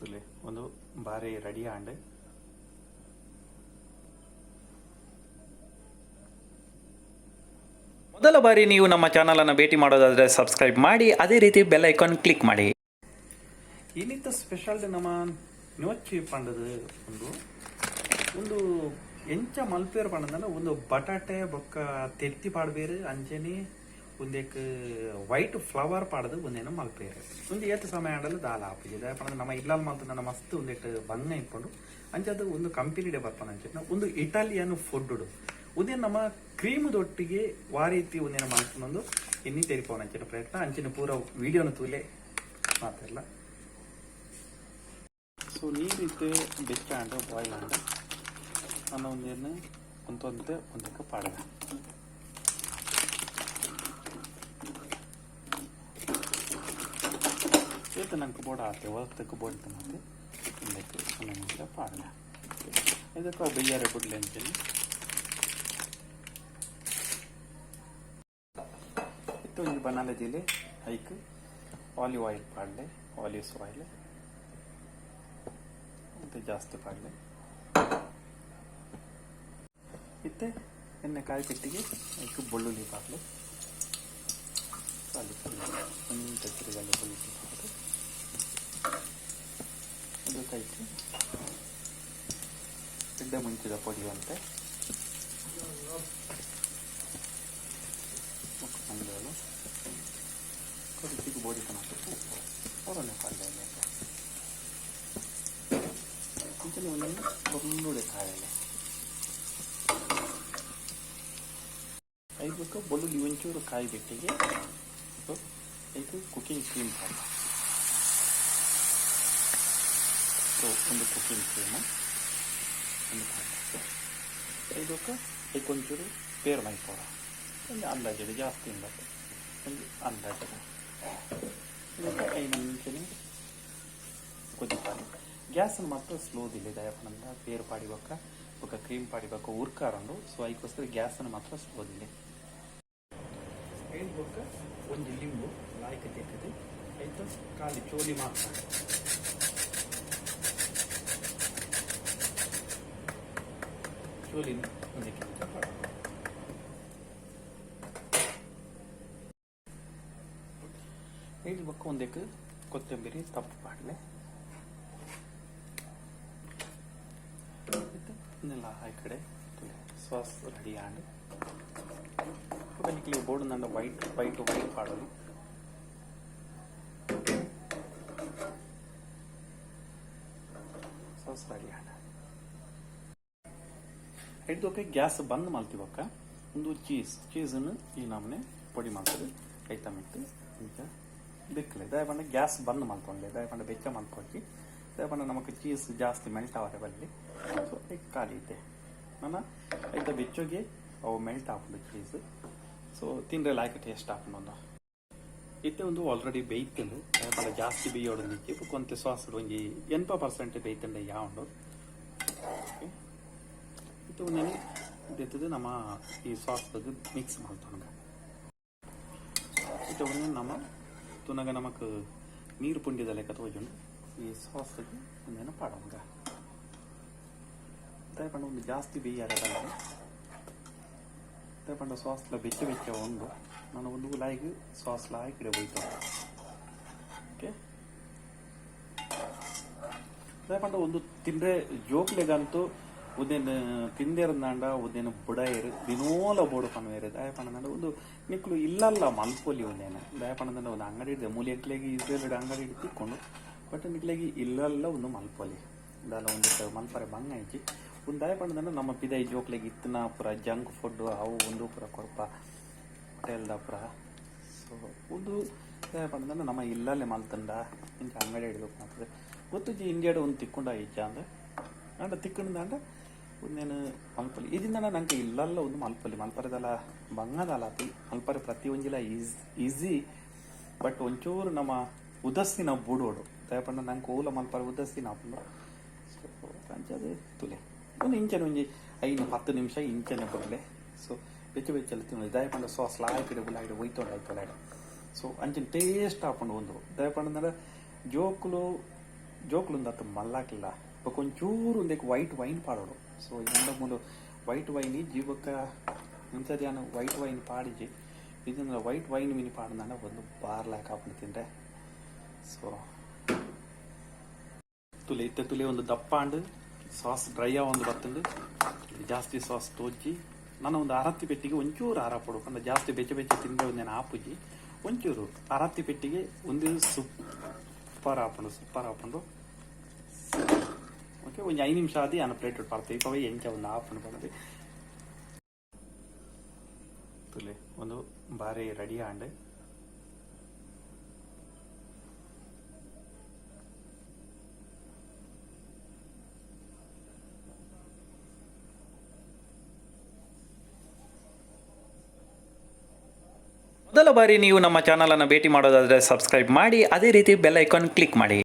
ತುಲೆ ಒಂದು ಬಾರಿ ready and ಮೊದಲ ಬಾರಿ ನೀವು ನಮ್ಮ ಚಾನಲ್ ಅನ್ನು ಭೇಟಿ ಮಾಡೋದಾದ್ರೆ ಸಬ್ಸ್ಕ್ರೈಬ್ ಮಾಡಿ, ಅದೇ ರೀತಿ ಬೆಲ್ ಐಕಾನ್ ಕ್ಲಿಕ್ ಮಾಡಿ. ಇನ್ನಿತ್ತ ಸ್ಪೆಷಲ್ ನಮ್ಮ ನೊಚ್ಚಿ ಪಂಡದು ಒಂದು ಒಂದು ಎಂಚ ಮಲ್ಪೇರು ಪಂಡದಲ್ಲ ಒಂದು ಬಟಾಟೆ ಬೊಕ್ಕ ತೆತ್ತಿ ಪಾಡ್ಬೇರು ಅಂಚನೆ ಒಂದೇಕ್ ವೈಟ್ ಫ್ಲವರ್ ಪಾಡದು ಒಂದೇನೋ ಮಲ್ಪೇರು ಒಂದು ಏತ್ ಸಮಯ ಆಡಲು ದಾಲ ಹಾಪಿದೆ ಪಂಡ ನಮ್ಮ ಇಲ್ಲಲ್ ಮಲ್ತ ನನ್ನ ಮಸ್ತ್ ಒಂದೇಟ್ ಬಂಗ ಇಟ್ಕೊಂಡು ಅಂಚದು ಒಂದು ಕಂಪನಿಡೆ ಬರ್ಪನ ಅಂಚೆ ಒಂದು ಇಟಾಲಿಯನ್ ಫುಡ್ ಒಂದೇ ನಮ್ಮ ಕ್ರೀಮ್ದೊಟ್ಟಿಗೆ ಆ ರೀತಿ ಒಂದೇನೋ ಮಲ್ಕೊಂಡೊಂದು ಎಣ್ಣೆ ತೆರಿಪೋನ ಅಂಚಿನ ಪ್ರಯತ್ನ ಅಂಚಿನ ಪೂರ ವಿಡಿಯೋನ ತೂಲೆ ಮಾತಿಲ್ಲ. ಸೊ ನೀರಿತ್ತು ಬೆಚ್ಚ ಅಂಡ ಬಾಯ್ಲ್ ಅಂಡ ನನ್ನ ಒಂದೇನು ಒಂದಕ್ಕೆ ಪಾಡಗ ಏತ ನಂಗೆ ಬೋಡ ಆತೆ ಹೊರತಕ್ಕೆ ಬೋಡ್ತು ಮತ್ತೆ ಒಂದಕ್ಕೆ ಒಂದೊಂದು ಪಾಡಗ ಇದಕ್ಕೆ ಬೈಯಾರೆ ಬಿಡ್ಲಿ ಅಂತೇಳಿ ಇತ್ತು ಒಂದು ಬನಾಲಜಿಲಿ ಐಕ್ ಆಲಿವ್ ಆಯಿಲ್ ಪಾಡಲೆ ಆಲಿವ್ಸ್ ಆಯಿಲ್ ಮತ್ತು ಜಾಸ್ತಿ ಪಾಡಲೆ ಇತ್ತೆ ಎಣ್ಣೆ ಕಾಯಿ ಪೆಟ್ಟಿಗೆ ಐಕ್ ಬೆಳ್ಳುಳ್ಳಿ ಪಾಡಲೆ ಕಾಲಿ ಒಂದು ತಿರುಗಲ್ಲಿ ಬೆಳ್ಳುಳ್ಳಿ ಪಾಡಲೆ ಅದು ಕೈಗೆ ಗಿಡ್ಡ ಮುಂಚಿದ ಪೊಡಿಯುವಂತೆ ಮಂಗಗಳು ಕೊಡಿಸಿಗೆ ಬೋಡಿ ಕನಸು ಅವರನ್ನೇ ಪಾಡಲೆ ಇಂಚನೆ ಒಂದನ್ನು ಬೆಳ್ಳುಳ್ಳಿ ಕಾಯಲೆ ಐದಕ್ಕೆ ಬೆಳ್ಳುಳ್ಳಿ ಒಂಚೂರು ಕಾಯಿ ಬೆಟ್ಟಿಗೆ ಐದು ಕುಕಿಂಗ್ ಕ್ರೀಮ್ ಹಾಕಿ ಒಂದು ಕುಕಿಂಗ್ ಕ್ರೀಮು ಒಂದು ಐದಕ್ಕೆ ಐಕೊಂಚೂರು ಪೇರ್ ಮೈಪೋರ ಒಂದು ಅಂದಾಜಿದೆ ಜಾಸ್ತಿ ಇಲ್ಲ ಒಂದು ಅಂದಾಜಿದೆ ಇದಕ್ಕೆ 5 ನಿಮಿಷನೇ ಕುದಿಪಾలి ಗ್ಯಾಸನ್ನು ಮಾತ್ರ ಸ್ಲೋದಿಲ್ಲ ದಯಪಂದ ಪೇರು ಪಾಡಿಬೇಕ ఒక ಕ್ರೀಮ್ ಪಾಡಿಬೇಕು ಉರ್ಕಾರಂಡು ಸೊ ಅದಕ್ಕೋಸ್ಕರ ಗ್ಯಾಸನ್ನು ಮಾತ್ರ ಸ್ಲೋದಿಲ್ಲ. ಐದು ಬೊಕ್ಕ ಒಂದು ಲಿಂಬು ಲಾಯ್ಕ ತೆಕ್ಕದೆ ಆಯ್ತು ಖಾಲಿ ಚೋಲಿ ಮಾತ್ರ ಚೋಲಿನ ಒಂದಕ್ಕೆ ಐದು ಬೊಕ್ಕ ಒಂದಕ್ಕೆ ಕೊತ್ತಂಬರಿ ತಪ್ಪು ಪಾಡಲೆ ಇನ್ನೆಲ್ಲ ಆ ಕಡೆ ಸಾಸ್ ರೆಡಿ ಆಂಡ್ ಅದಕ್ಕೆ ಬೋರ್ಡ್ ನಂಡ ವೈಟ್ ಪಾಡಲು ಸಾಸ್ ರೆಡಿ ಆಂಡ್ ಹಿಡ್ದೋಕೆ ಗ್ಯಾಸ್ ಬಂದ್ ಮಾಡ್ತೀವಕ್ಕ ಒಂದು ಚೀಸನ್ನು ಈ ನಮ್ಮನೆ ಪೊಡಿ ಮಾಡ್ತದೆ ಐಟಮ್ ಇಟ್ಟು ಈಗ ಬೆಕ್ಕಲೆ ದಯಪಂಡ ಗ್ಯಾಸ್ ಬಂದ್ ಮಾಡ್ಕೊಂಡೆ ದಯಪಂಡ ಬೆಚ್ಚ ಮಾಡ್ಕೊಳ್ತಿ ದಯಪಂಡ ನಮಗೆ ಚೀಸ್ ಜಾಸ್ತಿ ಮೆಲ್ಟ್ ಆವರೆ ಬರಲಿ ಸೊ ಈಗ ಖಾಲಿ ಇದೆ ನಾನು ಐತ ಬೆಚ್ಚೋಗೆ ಅವು ಮೆಲ್ಟ್ ಹಾಕೊಂಡು ಚೀಸ್ ಸೊ ತಿಂದರೆ ಲಾಯ್ಕ ಟೇಸ್ಟ್ ಹಾಕೊಂಡು ಇತ್ತೆ ಒಂದು ಆಲ್ರೆಡಿ ಬೇಯ್ತಂಡು ದಯಪಂಡ ಜಾಸ್ತಿ ಬೇಯೋಡಿಕ್ಕೆ ಕೊಂತೆ ಸಾಸ್ ಒಂಜಿ 80% ಬೇಯ್ತಂಡೆ ಯಾವುದು ಓಕೆ ಇದು ನಾನು ಇದ್ದದ್ದು ನಮ್ಮ ಈ ಸಾಸ್ ಬಗ್ಗೆ ಮಿಕ್ಸ್ ಮಾಡ್ತಾಗ ಇದು ಒಂದು ನಮ್ಮ ತುನಗ ನಮಕ್ ನೀರು ಪುಂಡಿದ ಲೆಕ್ಕ ತೋಜುಂಡು ಈ ಸಾಸ್ಗೆ ಒಂದೇನು ಪಾಡೋಂಗ ದಯಪಂಡ ಒಂದು ಜಾಸ್ತಿ ಬೇಯಾರದಲ್ಲ ದಯಪಂಡ ಸಾಸ್ಲ ಬೆಚ್ಚ ಒಂದು ನಾನು ಒಂದು ಲಾಯ್ಗೆ ಸಾಸ್ ಲಾಯ್ ಕಡೆ ಹೋಯ್ತು ಓಕೆ ದಯಪಂಡ ಒಂದು ತಿಂದ್ರೆ ಜೋಕ್ಲೆಗಂತೂ ಉದೇನು ತಿಂದಿರಂದಾಂಡ ಉದೇನು ಬುಡಯರು ದಿನೋಲ ಬೋಡು ಪನ್ವೇರು ದಯಪಂಡ ಒಂದು ನಿಕ್ಲು ಇಲ್ಲಲ್ಲ ಮಲ್ಪೊಲಿ ಒಂದೇನು ದಯಪಂಡ ಒಂದು ಅಂಗಡಿ ಇದೆ ಮೂಲಿ ಎಕ್ಲೆಗೆ ಇಸ್ರೇಲ್ ಅಂಗಡಿ ಇಟ್ಟು ತಿಕ್ಕೊಂಡು ಬಟ್ ನಿಕ್ಲೆಗೆ ಇಲ್ಲಲ್ಲ ಒಂದು ಮಲ್ಪೊಲಿ ಇದೆಲ್ಲ ಒಂದು ಮಲ್ಪರೆ ಬಂಗ ಐತಿ ಒಂದು ದಯಪಂಡ ನಮ್ಮ ಪಿದೈ ಜೋಕ್ಲೆಗೆ ಇತ್ತನ ಪುರ ಜಂಕ್ ಫುಡ್ ಅವು ಒಂದು ಪುರ ಕೊರಪ ಹೋಟೆಲ್ದ ಪುರ ಸೊ ಒಂದು ದಯಪಂಡ ನಮ್ಮ ಇಲ್ಲಲ್ಲೇ ಮಲ್ತಂಡ ಇಂಚ ಅಂಗಡಿ ಹಿಡ್ಬೇಕು ಮಾಡ್ತದೆ ಗೊತ್ತು ಇಂಡಿಯಾಡ ಒಂದು ತಿಕ್ಕೊಂಡ ಐಜ ಅಂದ್ರೆ ಅಂಡ ತಿಕ್ಕಂಡ ಒಂದೇನು ಮಲ್ಪಲ್ಲಿ ಇದರಿಂದ ನಂಗೆ ಇಲ್ಲಲ್ಲ ಒಂದು ಮಲ್ಪಲ್ಲಿ ಮಲ್ಪರದಲ್ಲ ಬಂಗದಲ್ಲ ಮಲ್ಪರೆ ಪ್ರತಿ ಒಂಜಿಲ್ಲ ಈಸಿ ಬಟ್ ಒಂಚೂರು ನಮ್ಮ ಉದಸ್ಸಿನ ಬುಡೋಡು ದಯಪಂಡ ನಂಗೆ ಓಲ ಮಲ್ಪರೆ ಉದಸ್ಸಿನ ಹಾಕೊಂಡು ಸೊ ಅಂಚದು ತುಲೆ ಒಂದು ಇಂಚನೆ ಒಂಜಿ 5-10 ನಿಮಿಷ ಇಂಚನೆ ಬರಲೆ ಸೊ ಬೆಚ್ಚ ತಿನ್ನೋದು ದಯಪಂಡ ಸಾಸ್ ಲಾಯ್ ಕಡೆ ಬುಲಾಯ್ಡೆ ಒಯ್ತೊಂಡಾಯ್ತು ಲಾಯ್ಡೆ ಸೊ ಅಂಚಿನ ಟೇಸ್ಟ್ ಹಾಕೊಂಡು ಒಂದು ದಯಪಂಡ ಜೋಕುಲು ಜೋಕ್ಲುಂದು ಅತ್ತು ಮಲ್ಲಾಕ್ಲಿಲ್ಲ ಬೊಕ್ಕ ಒಂಚೂರು ಒಂದಕ್ಕೆ ವೈಟ್ ವೈನ್ ಪಾಡೋಡು ಸೊ ಇಂದ ಮುಂದೆ ವೈಟ್ ವೈನ್ ಜೀವಕ್ಕ ಮುಂಚೆದಾನು ವೈಟ್ ವೈನ್ ಪಾಡಿಜಿ ಇದನ್ನ ವೈಟ್ ವೈನ್ ಮಿನಿ ಪಾಡ್ದಾಂಡ ಒಂದು ಬಾರ್ಲಾಕ್ ಹಾಕೊಂಡು ತಿಂದ್ರೆ ಸೊ ತುಲೆ ಒಂದು ದಪ್ಪಾಂಡು ಸಾಸ್ ಡ್ರೈ ಒಂದು ಬತ್ತಂಡು ಜಾಸ್ತಿ ಸಾಸ್ ತೋಜಿ ನಾನು ಒಂದು ಅರತ್ತಿ ಪೆಟ್ಟಿಗೆ ಒಂಚೂರು ಆರ ಪಡ್ಕೊಂಡು ಜಾಸ್ತಿ ಬೆಚ್ಚ ತಿಂದ್ರೆ ಒಂದೇನು ಆಪುಜಿ ಒಂಚೂರು ಅರತ್ತಿ ಪೆಟ್ಟಿಗೆ ಒಂದು ಸೂಪರ್ ಹಾಕೊಂಡು ಓಕೆ ಒಂದು 5 ನಿಮಿಷ ಆದಿ ಅನ್ನ ಪ್ಲೇಟ್ ಪಾಡ್ತೀವಿ ಪವೈ ಎಂಚ ಒಂದು ಹಾಕೊಂಡು ಬಂದು ತುಲೆ ಒಂದು ಬಾರಿ ರೆಡಿ ಆಂಡೆ ಮೊದಲ ಬಾರಿ ನೀವು ನಮ್ಮ ಚಾನಲನ್ನು ಭೇಟಿ ಮಾಡೋದಾದರೆ ಸಬ್ಸ್ಕ್ರೈಬ್ ಮಾಡಿ ಅದೇ ರೀತಿ ಬೆಲ್ ಐಕಾನ್ ಕ್ಲಿಕ್ ಮಾಡಿ.